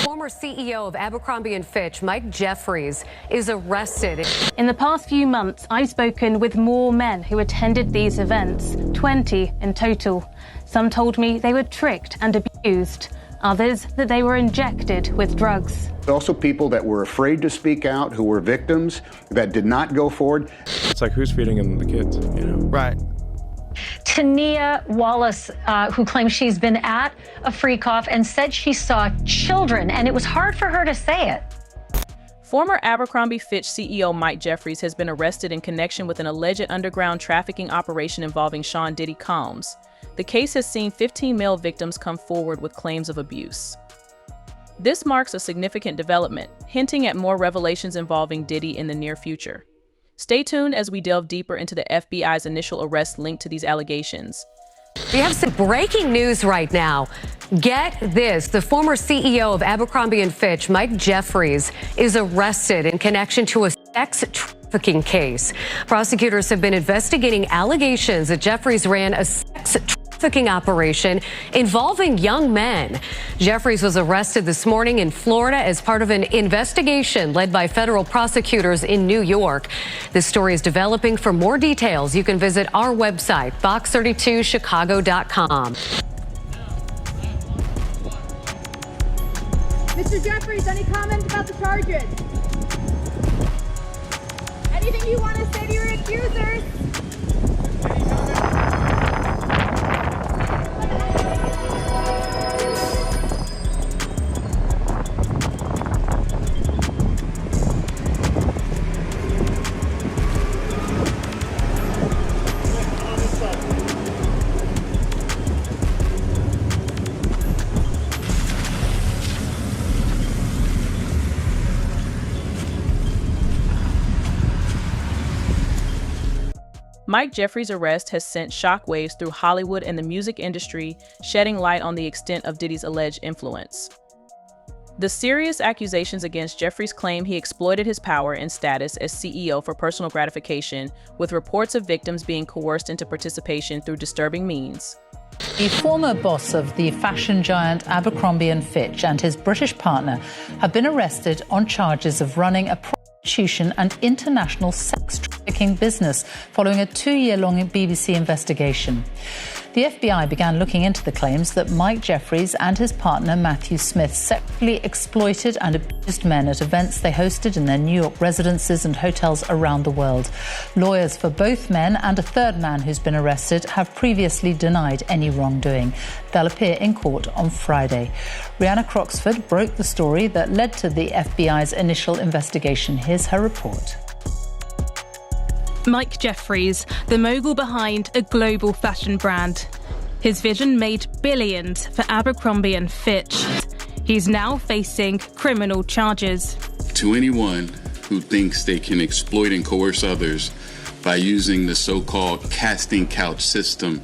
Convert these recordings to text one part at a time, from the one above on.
Former CEO of Abercrombie & Fitch, Mike Jeffries, is arrested. In the past few months, I've spoken with more men who attended these events, 20 in total. Some told me they were tricked and abused. Others that they were injected with drugs. Also people that were afraid to speak out, who were victims, that did not go forward. It's like, who's feeding them the kids, you know? Right. Tania Wallace, who claims she's been at a freak off and said she saw children, and it was hard for her to say it. Former Abercrombie Fitch CEO Mike Jeffries has been arrested in connection with an alleged underground trafficking operation involving Sean Diddy Combs. The case has seen 15 male victims come forward with claims of abuse. This marks a significant development, hinting at more revelations involving Diddy in the near future. Stay tuned as we delve deeper into the FBI's initial arrest linked to these allegations. We have some breaking news right now. Get this. The former CEO of Abercrombie & Fitch, Mike Jeffries, is arrested in connection to a sex trafficking case. Prosecutors have been investigating allegations that Jeffries ran a sex trafficking operation involving young men. Jeffries was arrested this morning in Florida as part of an investigation led by federal prosecutors in New York. This story is developing. For more details, you can visit our website, fox32chicago.com. Mr. Jeffries, any comments about the charges? Anything you want to say to your accusers? Any comments? Mike Jeffries' arrest has sent shockwaves through Hollywood and the music industry, shedding light on the extent of Diddy's alleged influence. The serious accusations against Jeffries claim he exploited his power and status as CEO for personal gratification, with reports of victims being coerced into participation through disturbing means. The former boss of the fashion giant Abercrombie & Fitch and his British partner have been arrested on charges of running a prostitution and international sex trafficking business following a 2-year-long BBC investigation. The FBI began looking into the claims that Mike Jeffries and his partner Matthew Smith sexually exploited and abused men at events they hosted in their New York residences and hotels around the world. Lawyers for both men and a third man who's been arrested have previously denied any wrongdoing. They'll appear in court on Friday. Rihanna Croxford broke the story that led to the FBI's initial investigation. Here's her report. Mike Jeffries, the mogul behind a global fashion brand. His vision made billions for Abercrombie & Fitch. He's now facing criminal charges. To anyone who thinks they can exploit and coerce others by using the so-called casting couch system,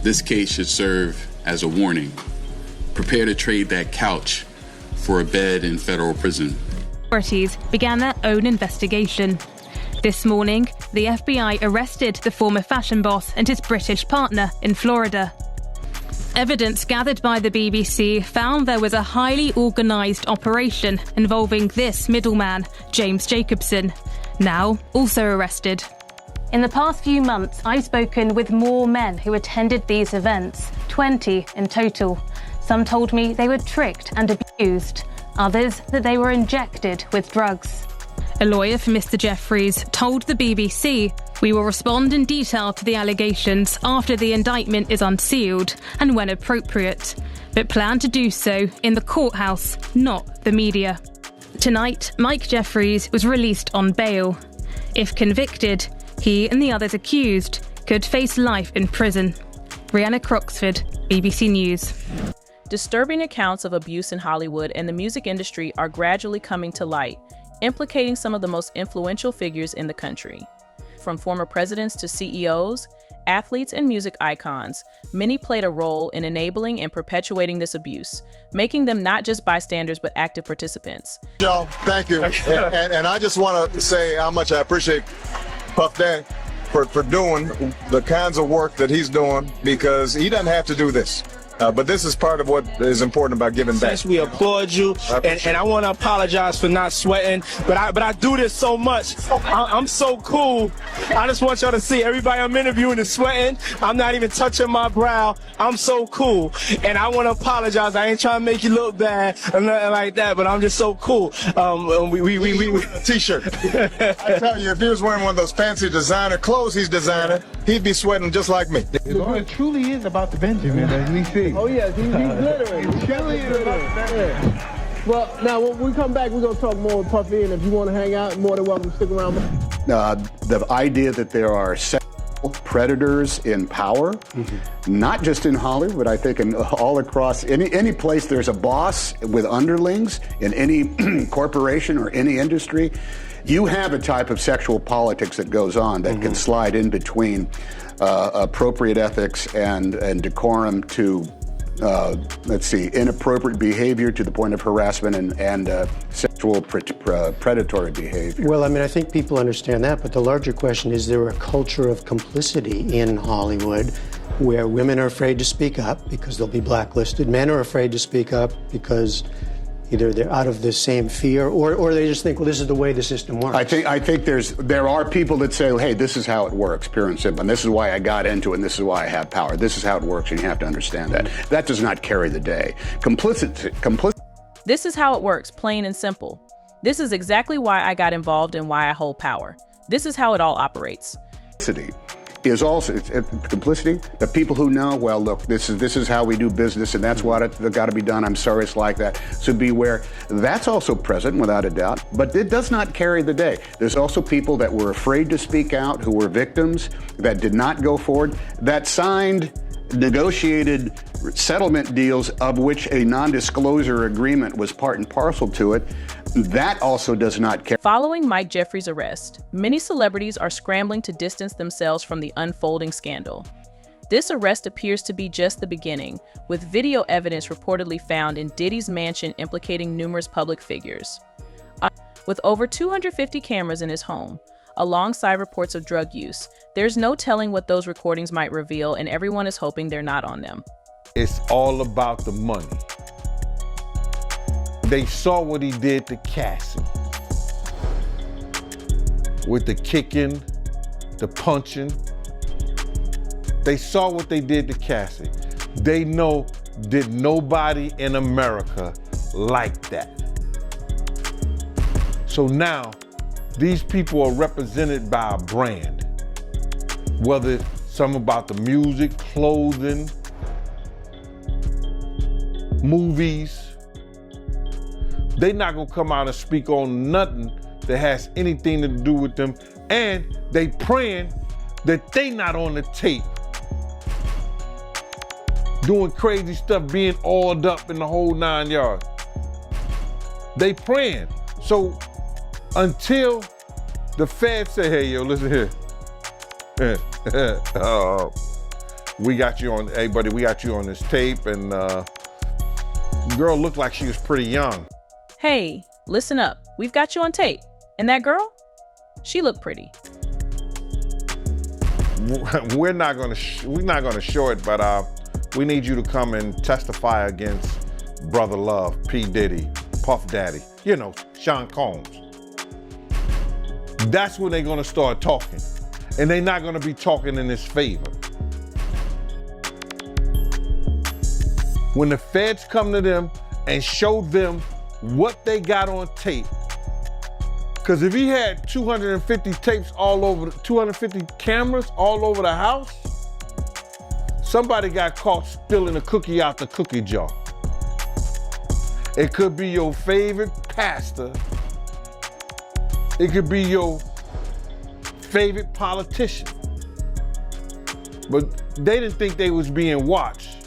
this case should serve as a warning. Prepare to trade that couch for a bed in federal prison. Authorities began their own investigation. This morning, the FBI arrested the former fashion boss and his British partner in Florida. Evidence gathered by the BBC found there was a highly organised operation involving this middleman, James Jacobson, now also arrested. In the past few months, I've spoken with more men who attended these events, 20 in total. Some told me they were tricked and abused, others that they were injected with drugs. A lawyer for Mr. Jeffries told the BBC, "We will respond in detail to the allegations after the indictment is unsealed and when appropriate, but plan to do so in the courthouse, not the media." Tonight, Mike Jeffries was released on bail. If convicted, he and the others accused could face life in prison. Rihanna Croxford, BBC News. Disturbing accounts of abuse in Hollywood and the music industry are gradually coming to light, implicating some of the most influential figures in the country. From former presidents to CEOs, athletes, and music icons, many played a role in enabling and perpetuating this abuse, making them not just bystanders but active participants. Joe, thank you. And I just want to say how much I appreciate Puff Daddy for doing the kinds of work that he's doing, because he doesn't have to do this. But this is part of what is important about giving back. We applaud you, and I want to apologize for not sweating, but I do this so much. I'm so cool. I just want y'all to see everybody I'm interviewing is sweating. I'm not even touching my brow. I'm so cool, and I want to apologize. I ain't trying to make you look bad or nothing like that, but I'm just so cool. We T-shirt. I tell you, if he was wearing one of those fancy designer clothes he's designing, he'd be sweating just like me. It truly is about the Benjamin, as we see. Oh yes, he's glittering. It truly is about the Benjamin. Well, now when we come back, we're gonna talk more with Puffy, and if you want to hang out, more than welcome to stick around. The idea that there are sexual predators in power, not just in Hollywood, I think all across any place there's a boss with underlings in any corporation or any industry, you have a type of sexual politics that goes on that can slide in between appropriate ethics and decorum to, inappropriate behavior to the point of harassment and sexual predatory behavior. Well, I mean, I think people understand that, but the larger question is there a culture of complicity in Hollywood where women are afraid to speak up because they'll be blacklisted, men are afraid to speak up because either they're out of the same fear or they just think, well, this is the way the system works. I think there are people that say, hey, this is how it works, pure and simple, and this is why I got into it, and this is why I have power. This is how it works, and you have to understand that. That does not carry the day. Complicity. This is how it works, plain and simple. This is exactly why I got involved and why I hold power. This is how it all operates. Is also complicity. The people who know, well, look, this is how we do business, and that's what it's got to be done. I'm sorry it's like that. So beware. That's also present, without a doubt, but it does not carry the day. There's also people that were afraid to speak out, who were victims, that did not go forward, that signed negotiated settlement deals of which a non-disclosure agreement was part and parcel to it. That also does not care. Following Mike Jeffries' arrest, many celebrities are scrambling to distance themselves from the unfolding scandal. This arrest appears to be just the beginning, with video evidence reportedly found in Diddy's mansion implicating numerous public figures. With over 250 cameras in his home, alongside reports of drug use, there's no telling what those recordings might reveal, and everyone is hoping they're not on them. It's all about the money. They saw what he did to Cassie. With the kicking, the punching. They saw what they did to Cassie. They know that nobody in America liked that. So now, these people are represented by a brand. Whether it's something about the music, clothing, movies, they're not gonna come out and speak on nothing that has anything to do with them, and they praying that they not on the tape doing crazy stuff, being oiled up in the whole 9 yards. They praying. So until the feds say, hey, yo, listen here. We got you on, hey buddy, we got you on this tape, and the girl looked like she was pretty young. Hey, listen up. We've got you on tape. And that girl? She looked pretty. We're not gonna show it, but we need you to come and testify against Brother Love, P. Diddy, Puff Daddy, you know, Sean Combs. That's when they're gonna start talking. And they're not gonna be talking in his favor. When the feds come to them and show them what they got on tape, because if he had 250 tapes all over, 250 cameras all over the house, somebody got caught spilling a cookie out the cookie jar. It could be your favorite pastor. It could be your favorite politician. But they didn't think they was being watched,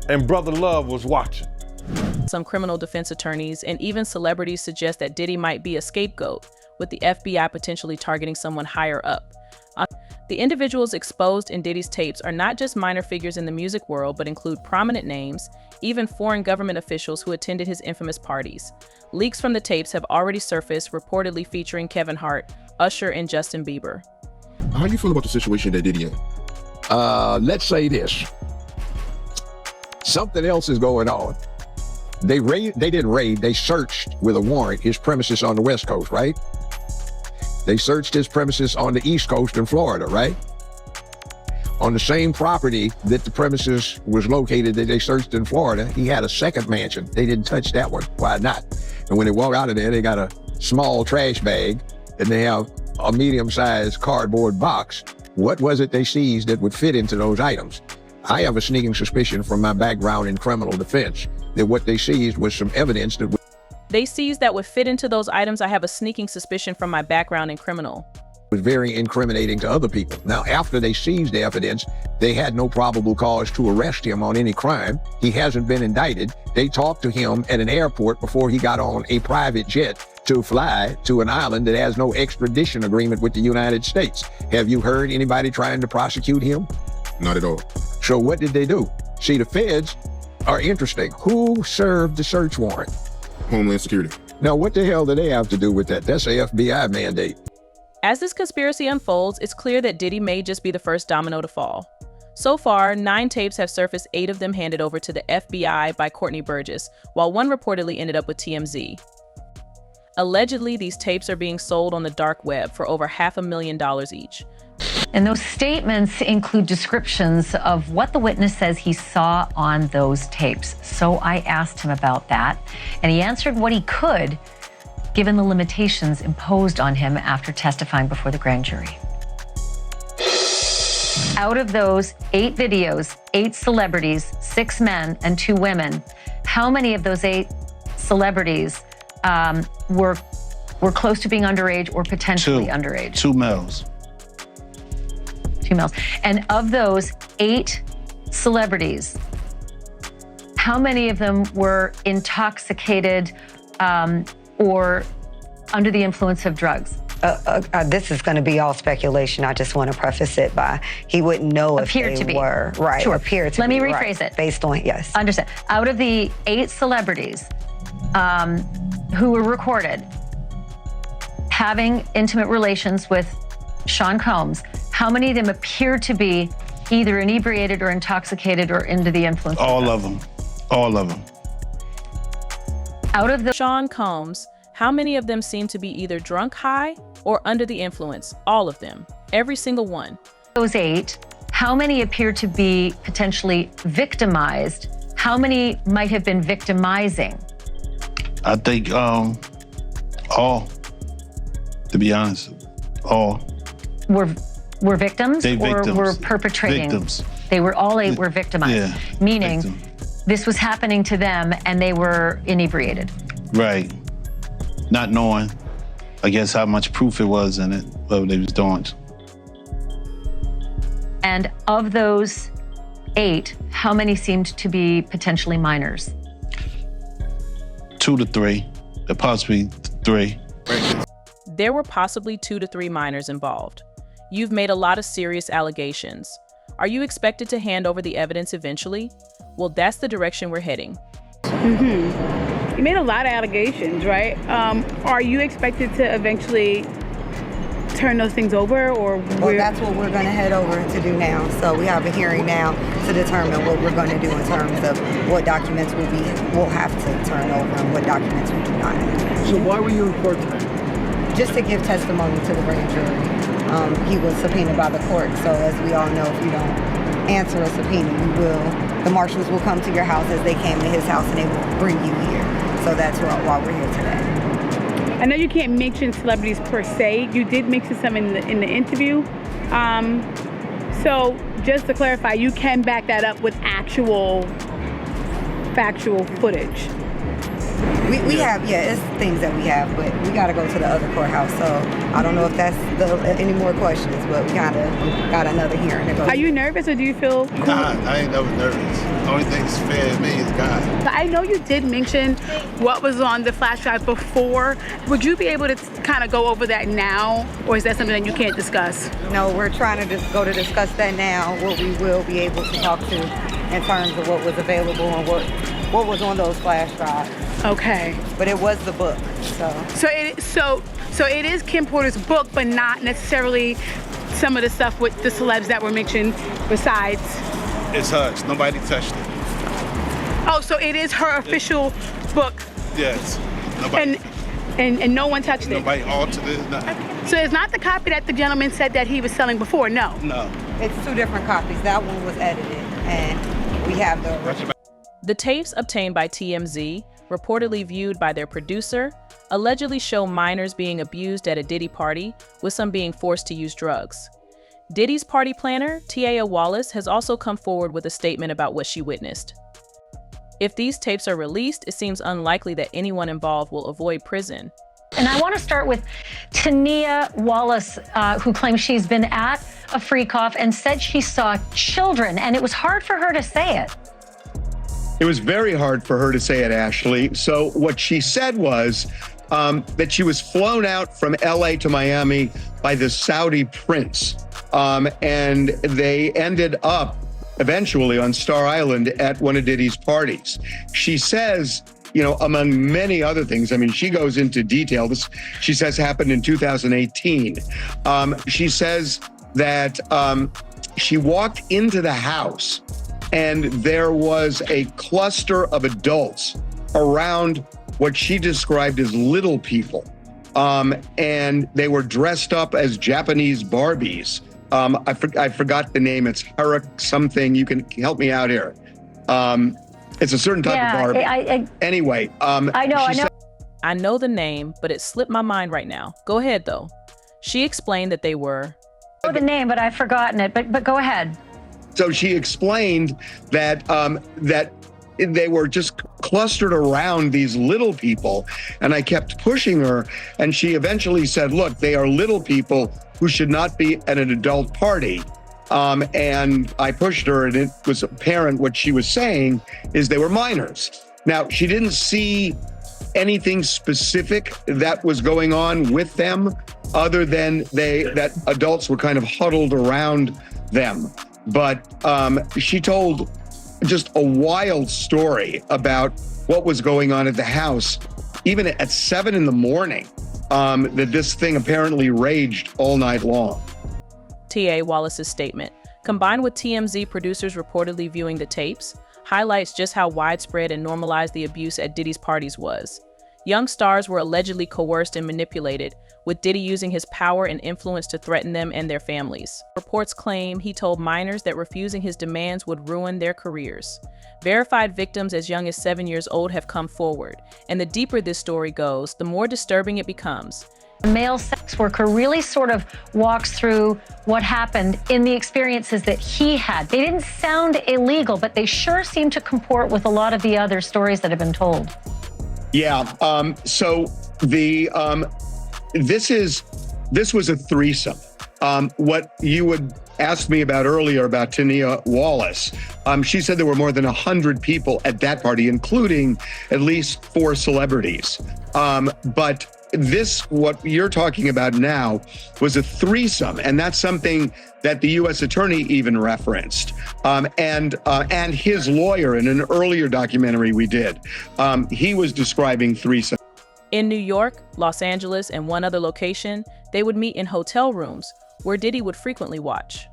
and Brother Love was watching. Some criminal defense attorneys and even celebrities suggest that Diddy might be a scapegoat, with the FBI potentially targeting someone higher up. The individuals exposed in Diddy's tapes are not just minor figures in the music world, but include prominent names, even foreign government officials who attended his infamous parties. Leaks from the tapes have already surfaced, reportedly featuring Kevin Hart, Usher, and Justin Bieber. How do you feel about the situation that Diddy in? Let's say this. Something else is going on. They didn't raid, they searched with a warrant his premises on the West Coast, right? They searched his premises on the East Coast in Florida, right? On the same property that the premises was located that they searched in Florida, he had a second mansion. They didn't touch that one. Why not? And when they walk out of there, they got a small trash bag and they have a medium-sized cardboard box. What was it they seized that would fit into those items? I have a sneaking suspicion from my background in criminal defense that what they seized was some evidence that They seized that would fit into those items. I have a sneaking suspicion from my background in criminal. was very incriminating to other people. Now, after they seized the evidence, they had no probable cause to arrest him on any crime. He hasn't been indicted. They talked to him at an airport before he got on a private jet to fly to an island that has no extradition agreement with the United States. Have you heard anybody trying to prosecute him? Not at all. So what did they do? See, the feds are interesting. Who served the search warrant? Homeland Security. Now, what the hell do they have to do with that? That's a FBI mandate. As this conspiracy unfolds, it's clear that Diddy may just be the first domino to fall. So far, 9 tapes have surfaced, 8 of them handed over to the FBI by Courtney Burgess, while one reportedly ended up with TMZ. Allegedly, these tapes are being sold on the dark web for over $500,000 each. And those statements include descriptions of what the witness says he saw on those tapes. So I asked him about that, and he answered what he could, given the limitations imposed on him after testifying before the grand jury. Out of those 8 videos, 8 celebrities, 6 men and 2 women, how many of those 8 celebrities were close to being underage or potentially underage? 2 males. 2 males. And of those 8 celebrities, how many of them were intoxicated or under the influence of drugs? This is going to be all speculation. I just want to preface it by he wouldn't know if they were. Right. Sure. Appear to Let be. me rephrase it. Based on, yes. Understand. Out of the 8 celebrities who were recorded having intimate relations with Sean Combs, how many of them appear to be either inebriated or intoxicated or under the influence? All of them. All of them. Out of the Sean Combs, how many of them seem to be either drunk, high, or under the influence? All of them. Every single one. Those 8, how many appear to be potentially victimized? How many might have been victimizing? I think all, to be honest, all. Were victims They or victims. were perpetrating? Victims. They were all 8 were victimized. Yeah. Meaning this was happening to them and they were inebriated. Right. Not knowing, I guess, how much proof it was in it, what they was doing. And of those 8, how many seemed to be potentially minors? 2 to 3, possibly 3. There were possibly 2 to 3 minors involved. You've made a lot of serious allegations. Are you expected to hand over the evidence eventually? Well, that's the direction we're heading. You made a lot of allegations, right? Are you expected to eventually turn those things over, or? Well, that's what we're going to head over to do now. So we have a hearing now to determine what we're going to do in terms of what documents we'll have to turn over and what documents we do not have. So why were you in court tonight? Just to give testimony to the grand jury. He was subpoenaed by the court, so as we all know, if you don't answer a subpoena, the marshals will come to your house as they came to his house and they will bring you here. So that's why we're here today. I know you can't mention celebrities per se. You did mention some in the interview. So just to clarify, you can back that up with actual factual footage. We have, it's things that we have, but we got to go to the other courthouse. So I don't know if that's any more questions, but we kind of got another hearing to go. Are you nervous or do you feel cool? Nah, I ain't never nervous. The only thing that's fair to me is God. I know you did mention what was on the flash drive before. Would you be able to kind of go over that now, or is that something that you can't discuss? No, we're trying to go to discuss that now, what we will be able to talk to in terms of what was available and what was on those flash drives. Okay. But it was the book, so it is Kim Porter's book, but not necessarily some of the stuff with the celebs that were mentioned besides. It's hush. Nobody touched it. Oh, so it is her official book. Yes. Nobody, and no one touched it. Nobody altered it. Nothing. So it's not the copy that the gentleman said that he was selling before. No. No. It's two different copies. That one was edited, and we have the original. The tapes obtained by TMZ, reportedly viewed by their producer, allegedly show minors being abused at a Diddy party, with some being forced to use drugs. Diddy's party planner, Tia Wallace, has also come forward with a statement about what she witnessed. If these tapes are released, it seems unlikely that anyone involved will avoid prison. And I want to start with Tia Wallace, who claims she's been at a freak-off and said she saw children, and it was hard for her to say it. It was very hard for her to say it, Ashley. So what she said was that she was flown out from LA to Miami by the Saudi prince. And they ended up eventually on Star Island at one of Diddy's parties. She says, you know, among many other things, I mean, she goes into detail. This, she says, happened in 2018. She says that she walked into the house and there was a cluster of adults around what she described as little people. And they were dressed up as Japanese Barbies. I forgot the name. It's Harak something. You can help me out here. It's a certain type of Barbie. Anyway. I know. I know the name, but it slipped my mind right now. Go ahead, though. She explained that they were... I know the name, but I've forgotten it. But go ahead. So she explained that that they were just clustered around these little people, and I kept pushing her, and she eventually said, look, they are little people who should not be at an adult party. And I pushed her, and it was apparent what she was saying is they were minors. Now, she didn't see anything specific that was going on with them other than that adults were kind of huddled around them. But she told just a wild story about what was going on at the house, even at 7 a.m, that this thing apparently raged all night long. Tia Wallace's statement, combined with TMZ producers reportedly viewing the tapes, highlights just how widespread and normalized the abuse at Diddy's parties was. Young stars were allegedly coerced and manipulated, with Diddy using his power and influence to threaten them and their families. Reports claim he told minors that refusing his demands would ruin their careers. Verified victims as young as 7 years old have come forward, and the deeper this story goes, the more disturbing it becomes. A male sex worker really sort of walks through what happened in the experiences that he had. They didn't sound illegal, but they sure seem to comport with a lot of the other stories that have been told. Yeah. So this was a threesome. What you would ask me about earlier about Tia Wallace, she said there were more than 100 people at that party, including at least 4 celebrities. But this, what you're talking about now, was a threesome, and that's something that the U.S. attorney even referenced, and his lawyer in an earlier documentary we did. He was describing threesome. In New York, Los Angeles, and one other location, they would meet in hotel rooms, where Diddy would frequently watch.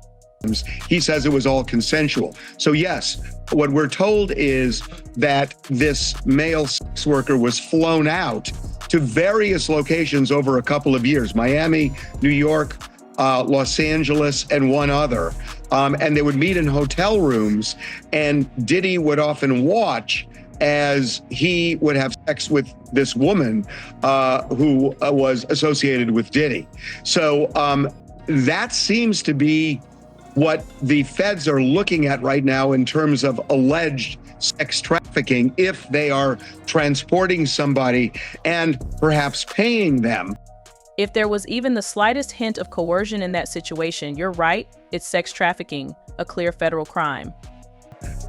He says it was all consensual. So yes, what we're told is that this male sex worker was flown out to various locations over a couple of years, Miami, New York, Los Angeles, and one other. And they would meet in hotel rooms, and Diddy would often watch as he would have sex with this woman who was associated with Diddy. So that seems to be what the feds are looking at right now in terms of alleged sex trafficking, if they are transporting somebody and perhaps paying them. If there was even the slightest hint of coercion in that situation, you're right, it's sex trafficking, a clear federal crime.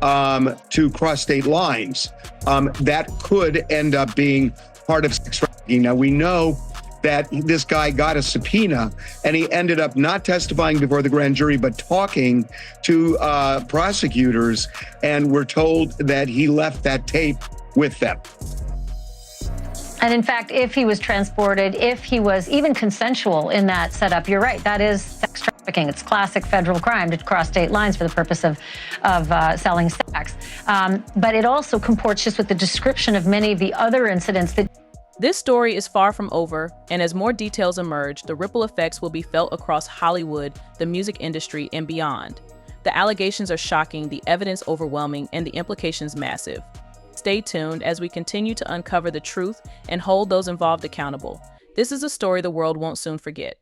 To cross state lines, that could end up being part of sex trafficking. Now, we know that this guy got a subpoena, and he ended up not testifying before the grand jury, but talking to prosecutors, and we're told that he left that tape with them. And in fact, if he was transported, if he was even consensual in that setup, you're right, that is sex trafficking. trafficking. It's classic federal crime to cross state lines for the purpose of selling sex. But it also comports just with the description of many of the other incidents that. This story is far from over, and as more details emerge, the ripple effects will be felt across Hollywood, the music industry, and beyond. The allegations are shocking, the evidence overwhelming, and the implications massive. Stay tuned as we continue to uncover the truth and hold those involved accountable. This is a story the world won't soon forget.